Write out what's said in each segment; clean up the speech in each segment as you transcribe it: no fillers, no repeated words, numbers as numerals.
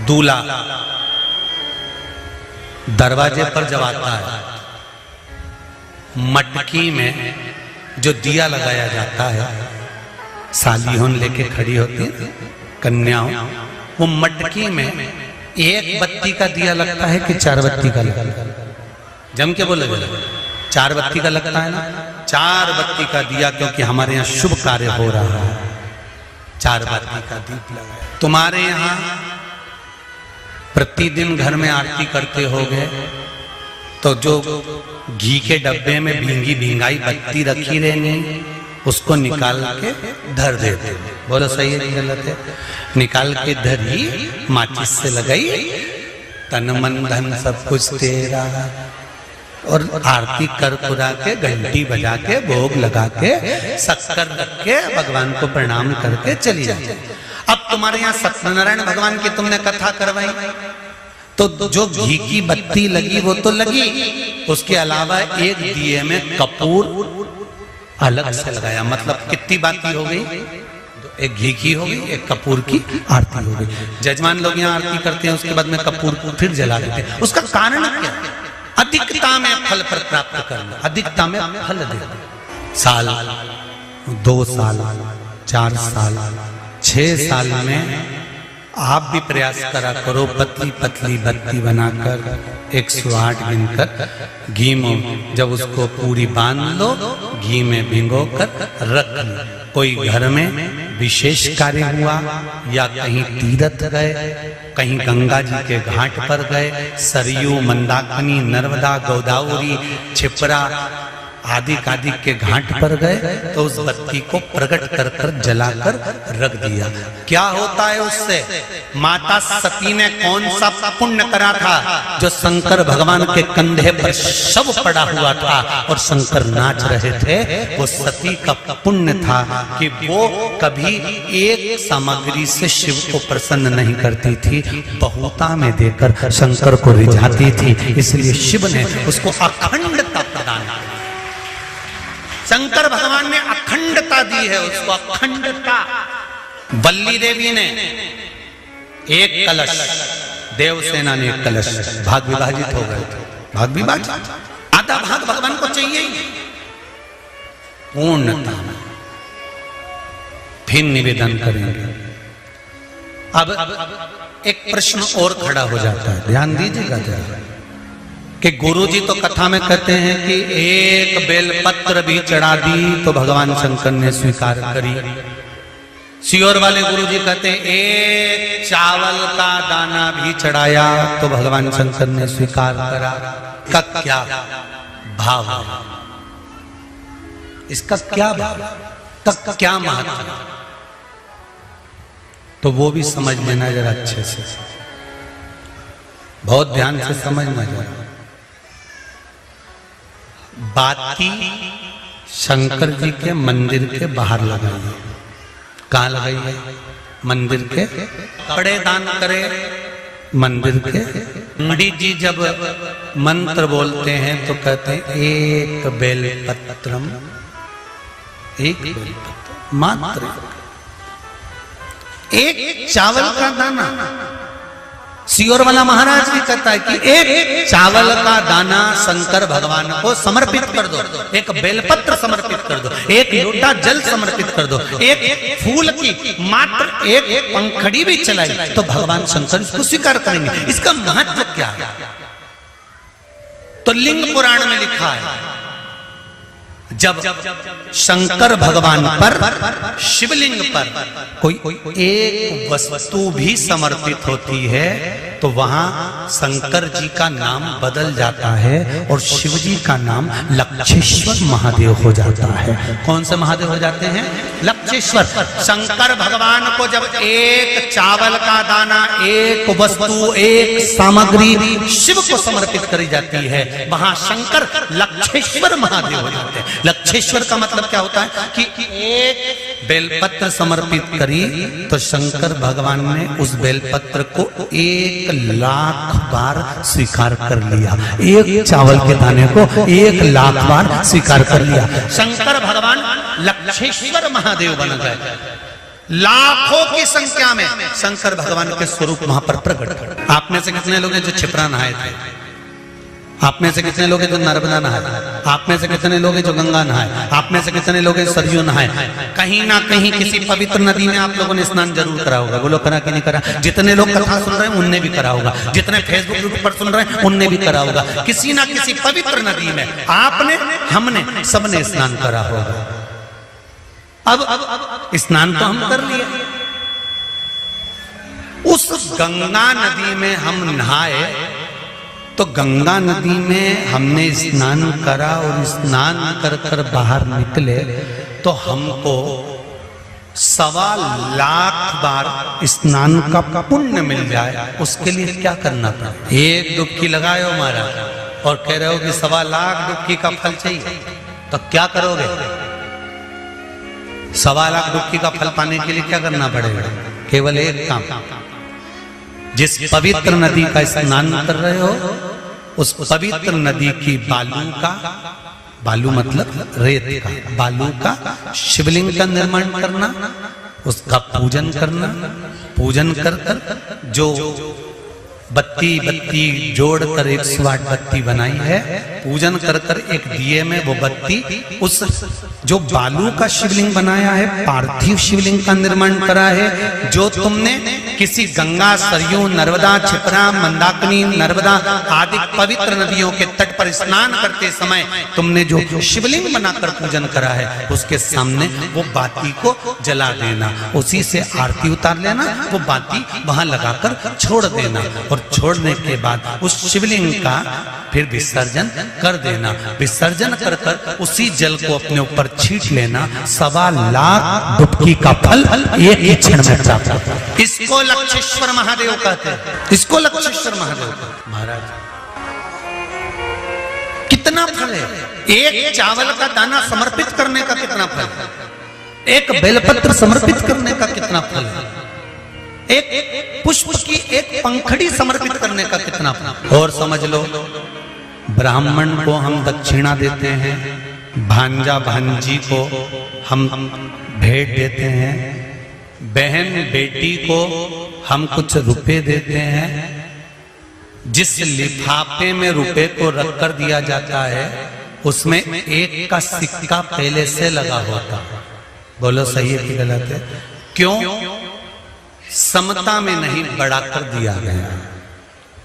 दूल्हा दरवाजे पर जब आता है, मटकी में जो दिया लगाया जाता है, सालीहों लेके खड़ी होती है कन्याओं, वो मटकी में एक बत्ती का दिया लगता है कि 4 बत्ती का लगता है? जम के बोले 4 बत्ती का लगता है ना। 4 बत्ती का दिया, क्योंकि हमारे यहाँ शुभ कार्य हो रहा है, 4 बत्ती का दीप लगाया। तुम्हारे यहाँ प्रतिदिन घर में आरती करते होगे तो जो घी के डब्बे में भींगी भींगाई बत्ती रखी रहनी, उसको निकाल के धर देते। बोलो सही है कि गलत है? निकाल के धरी, माचिस से लगाई, तन मन धन सब कुछ तेरा, और आरती कर पुरा के, घंटी बजा के, भोग लगा के, शक्कर रख के, भगवान को प्रणाम करके चली जाती। अब तुम्हारे यहाँ सत्यनारायण भगवान की तुमने कथा करवाई, तो जो घी की बत्ती लगी वो तो लगी, उसके अलावा एक दिए में कपूर अलग से लगाया। मतलब कितनी बाती हो गई? एक घी की हो गई, एक कपूर की आरती हो गई। जजमान लोग यहाँ आरती करते हैं, उसके बाद में कपूर को फिर जला देते हैं। उसका कारण क्या? अधिकता में फल पर प्राप्त करना, अधिकता में फल देना। साल, 2 साल, 4 साल, 6 साल में आप भी प्रयास करा करो, पतली पतली बत्ती बनाकर 108 गिनकर घी में जब उसको पूरी बांध लो, घी में भिगो कर रख लो। कोई घर में विशेष कार्य हुआ, या कहीं तीर्थ गए, कहीं गंगा जी के घाट पर गए, सरयू, मंदाकिनी, नर्मदा, गोदावरी, छिपरा आदि आदि के घाट पर गए, तो उस बत्ती को प्रकट कर कर जलाकर रख दिया। क्या होता है उससे? माता सती ने कौन सा पुण्य करा था? जो शंकर भगवान के कंधे पर शव पड़ा हुआ था और शंकर नाच रहे थे, वो सती का पुण्य था कि वो कभी एक सामग्री से शिव को प्रसन्न नहीं करती थी, बहुता में देकर शंकर को रिझाती थी। इसलिए शिव ने उसको अखंडता प्रदान की। शंकर भगवान ने अखंडता दी है उसको, अखंडता। बल्ली देवी ने एक कलश, देवसेना ने एक कलश, भाग विभाजित हो गए थे, भाग विभाजित, आधा भाग भगवान को चाहिए ही पूर्णता। फिर निवेदन करेंगे। अब एक प्रश्न और खड़ा हो जाता है, ध्यान दीजिएगा जरा, कि गुरुजी तो कथा में कहते हैं कि एक बेलपत्र भी चढ़ा दी तो भगवान शंकर ने स्वीकार करी। सियोर वाले गुरुजी कहते हैं एक चावल का दाना भी चढ़ाया तो भगवान शंकर ने स्वीकार करा। का क्या भाव है? इसका क्या भाव, का क्या महत्व? तो वो भी समझ लेना जरा अच्छे से, बहुत ध्यान से समझना जरा। बाती शंकर जी के मंदिर के बाहर लगाई है। कहाँ लगाई है? मंदिर के। कपड़े दान करे मंदिर के। पंडित जी जब मंत्र बोलते हैं तो कहते हैं एक बेलपत्रम, एक बेलपत्र मात्र, एक चावल का दाना। सियोर वाला महाराज भी कहता है कि एक चावल का दाना शंकर भगवान को समर्पित कर दो, एक बेलपत्र समर्पित कर दो, एक लोटा जल समर्पित कर दो, एक फूल की मात्र एक पंखड़ी भी चलाई तो भगवान शंकर इसको स्वीकार करेंगे। इसका महत्व क्या है? तो लिंग पुराण में लिखा है, जब शंकर भगवान पर, शिवलिंग पर कोई एक वस्तु भी समर्पित होती है तो वहां शंकर जी का नाम बदल जाता है और शिव जी का नाम लक्षेश्वर महादेव हो जाता है। कौन से महादेव हो जाते हैं? लक्षेश्वर। शंकर भगवान को जब एक चावल का दाना, एक वस्तु, एक सामग्री शिव को समर्पित करी जाती है, वहां शंकर लक्षेश्वर महादेव हो जाते हैं। लक्षेश्वर का मतलब क्या होता है कि एक बेलपत्र समर्पित करी तो शंकर भगवान ने उस बेलपत्र को 1,00,000 बार स्वीकार कर लिया। एक चावल के दाने को 1,00,000 बार स्वीकार कर लिया। शंकर भगवान लक्षेश्वर महादेव बन गए। लाखों की संख्या में शंकर भगवान के स्वरूप वहां पर प्रकट। आप में से कितने लोग हैं जो क्षिप्रा नहाए थे? आप में से कितने लोग हैं जो नर्मदा नहाए? आप में से कितने लोग हैं जो गंगा नहाए? आप में से कितने लोग हैं सरयू नहाए? कहीं ना कहीं किसी पवित्र नदी में आप लोगों ने स्नान जरूर करा होगा। बोलो करा कि नहीं करा? जितने लोग कथा सुन रहे हैं उनने भी करा होगा, जितने फेसबुक यूट्यूब पर सुन रहे हैं उनने भी करा होगा। किसी ना किसी पवित्र नदी में आपने, हमने, सबने स्नान करा होगा। अब स्नान तो हम कर लिए, उस गंगा नदी में हम नहाए, तो गंगा नदी में हमने स्नान करा और स्नान कर कर बाहर निकले तो हमको 1.25 लाख बार स्नान का पुण्य मिल जाए। उसके लिए क्या करना पड़े? एक डुबकी लगाए हो महाराज और कह रहे हो कि 1.25 लाख डुबकी का फल चाहिए, तो क्या करोगे? 1.25 लाख डुबकी का फल पाने के लिए क्या करना पड़ेगा? केवल एक काम, जिस पवित्र नदी का स्नान कर रहे हो उस पवित्र नदी की बालू का, बालू मतलब रेत का, बालू का शिवलिंग का निर्माण करना, उसका पूजन करना, पूजन कर कर जो बत्ती जोड़कर 108 बत्ती बनाई है, पूजन कर कर एक दिए में वो बत्ती, उस जो बालू का शिवलिंग बनाया है, पार्थिव शिवलिंग का निर्माण करा है, जो तुमने किसी गंगा, सरयू, नर्मदा, क्षिप्रा, मंदाकिनी, नर्मदा आदि पवित्र नदियों के तट पर स्नान करते समय तुमने जो शिवलिंग बनाकर पूजन करा है, उसके सामने वो बाती को जला देना, उसी से आरती उतार लेना, वो बाती वहां लगाकर छोड़ देना और छोड़ने के बाद उस शिवलिंग का फिर विसर्जन कर देना। विसर्जन कर कर उसी जल को अपने ऊपर छींट लेना। 1.25 लाख डुबकी का फल एक ही क्षण में प्राप्त। इसको लक्षेश्वर महादेव कहते हैं, इसको लक्षेश्वर महादेव कहते हैं। महाराज कितना फल है? एक चावल का दाना समर्पित करने का कितना फल है? एक बेलपत्र समर्पित करने का कितना फल है? एक पुष्प की एक पंखड़ी समर्पित करने का कितना फल? और समझ लो, ब्राह्मण को हम दक्षिणा देते हैं, भांजा भांजी को हम भेंट देते हैं, बहन बेटी को हम कुछ रुपए देते हैं। जिस लिफाफे में रुपए को रख कर दिया जाता है उसमें एक का सिक्का पहले से लगा होता है। बोलो सही है कि गलत है? क्यों? समता में नहीं बढ़ाकर दिया गया,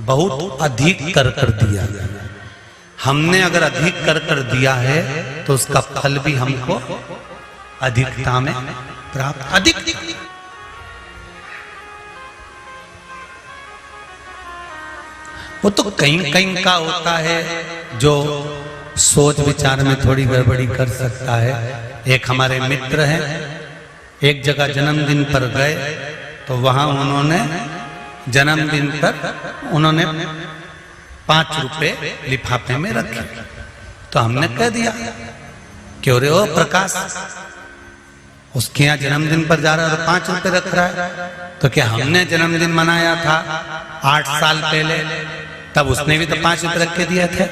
बहुत अधिक कर कर दिया गया। हमने अगर अधिक कर कर दिया है तो उसका फल भी हमको अधिकता में प्राप्त। अधिक वो तो कहीं कहीं का होता है जो सोच विचार में थोड़ी गड़बड़ी कर सकता है। एक हमारे मित्र हैं, एक जगह जन्मदिन पर गए तो वहां उन्होंने जन्मदिन पर उन्होंने 5 रुपए लिफाफे में रखे। तो हमने कह दिया, क्यों रे ओ प्रकाश, उसके यहाँ जन्मदिन पर जा रहा है और 5 रुपए रख रहा है? तो क्या हमने जन्मदिन मनाया था 8 साल पहले, तब उसने भी तो 5 रुपए रख के दिए थे।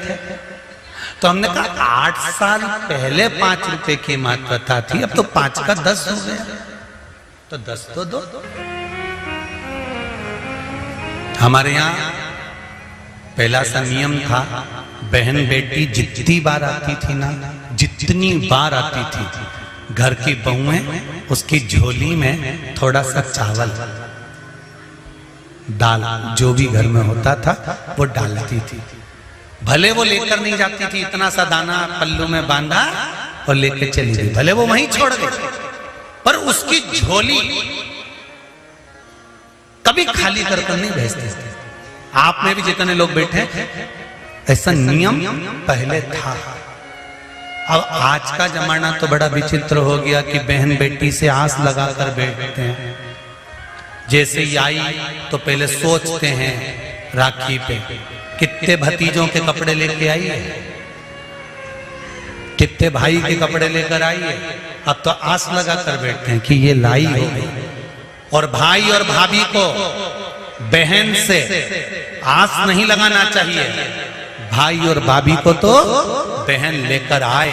तो हमने कहा 8 साल पहले 5 रुपए की महत्वता थी, अब तो 5 का 10 हो गया, तो 10 तो दो। हमारे यहाँ पहला सा नियम था, बहन बेटी जितनी बार आती थी ना, जितनी बार आती थी, घर की बहुएं उसकी झोली में थोड़ा सा चावल, दाल, जो भी घर में होता था वो डालती थी। भले वो लेकर नहीं जाती थी, इतना सा दाना पल्लू में बांधा और लेकर चली गई, भले वो वहीं छोड़ गई, पर उसकी झोली कभी खाली कर नहीं भेजते थे। आप में भी जितने लोग बैठे ऐसा नियम पहले था। अब आज का जमाना तो बड़ा विचित्र हो गया कि बहन बेटी से आस लगाकर बैठते हैं। जैसे ही आई तो पहले सोचते हैं राखी पे कितने भतीजों के कपड़े लेके आई है, कितने भाई के कपड़े लेकर आई है। अब तो आस लगाकर बैठते हैं कि ये लाई होगी। और भाई और भाभी को बहन से आस नहीं लगाना चाहिए, भाई और भाभी को तो बहन लेकर आए,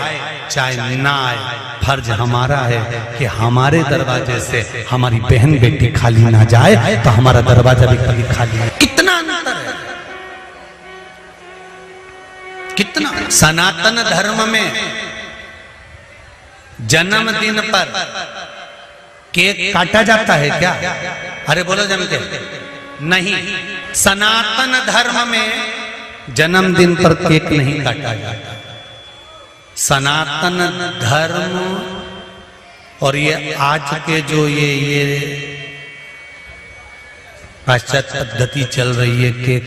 चाहे ना आए, फर्ज हमारा है कि हमारे दरवाजे से हमारी बहन बेटी खाली ना जाए, तो हमारा दरवाजा भी कभी खाली है। कितना अंतर है, कितना। सनातन धर्म में जन्मदिन पर केक काटा जाता है क्या? अरे बोलो जम के नहीं। सनातन धर्म में जन्मदिन पर केक नहीं काटा जाता। सनातन धर्म और ये आज के जो ये पाश्चात्य पद्धति चल रही है कि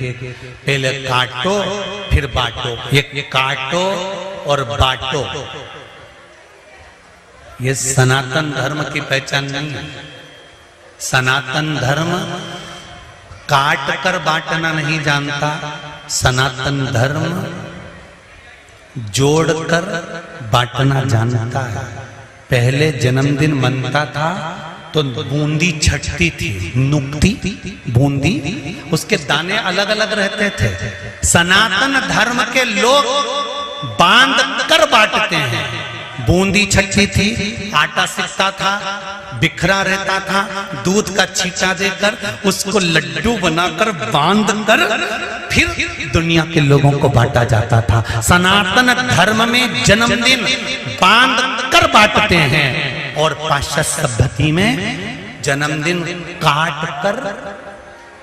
पहले काटो फिर बांटो, ये काटो और बांटो, ये सनातन धर्म की पहचान नहीं है। सनातन धर्म काट कर बांटना नहीं जानता, सनातन धर्म जोड़कर बांटना जानता है। पहले जन्मदिन मनता था तो बूंदी छटती थी, नुकती बूंदी, उसके दाने अलग अलग रहते थे। सनातन धर्म के लोग बांध कर बांटते हैं। बूंदी छटती थी, आटा सिकता था, बिखरा रहता था, दूध का छींटा देकर उसको लड्डू बनाकर बांध कर फिर दुनिया के लोगों को बांटा जाता था। सनातन धर्म में जन्मदिन बांध कर बांटते हैं और पाश्चात्य पद्धति में जन्मदिन काट कर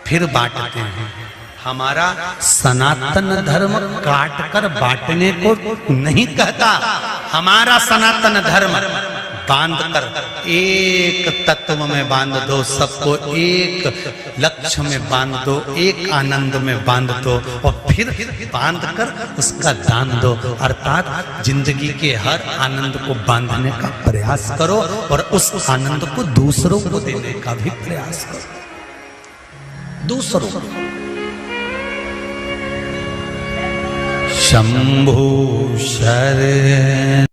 फिर बांटते हैं। हमारा सनातन धर्म काट कर बांटने को नहीं कहता। हमारा सनातन धर्म बांध कर एक तत्व में बांध दो, सबको एक लक्ष्य में बांध दो, एक आनंद में बांध दो और फिर बांध कर उसका दान दो। अर्थात जिंदगी के हर आनंद को बांधने का प्रयास करो और उस आनंद को दूसरों को देने का भी प्रयास करो। दूसरों को शंभु शरण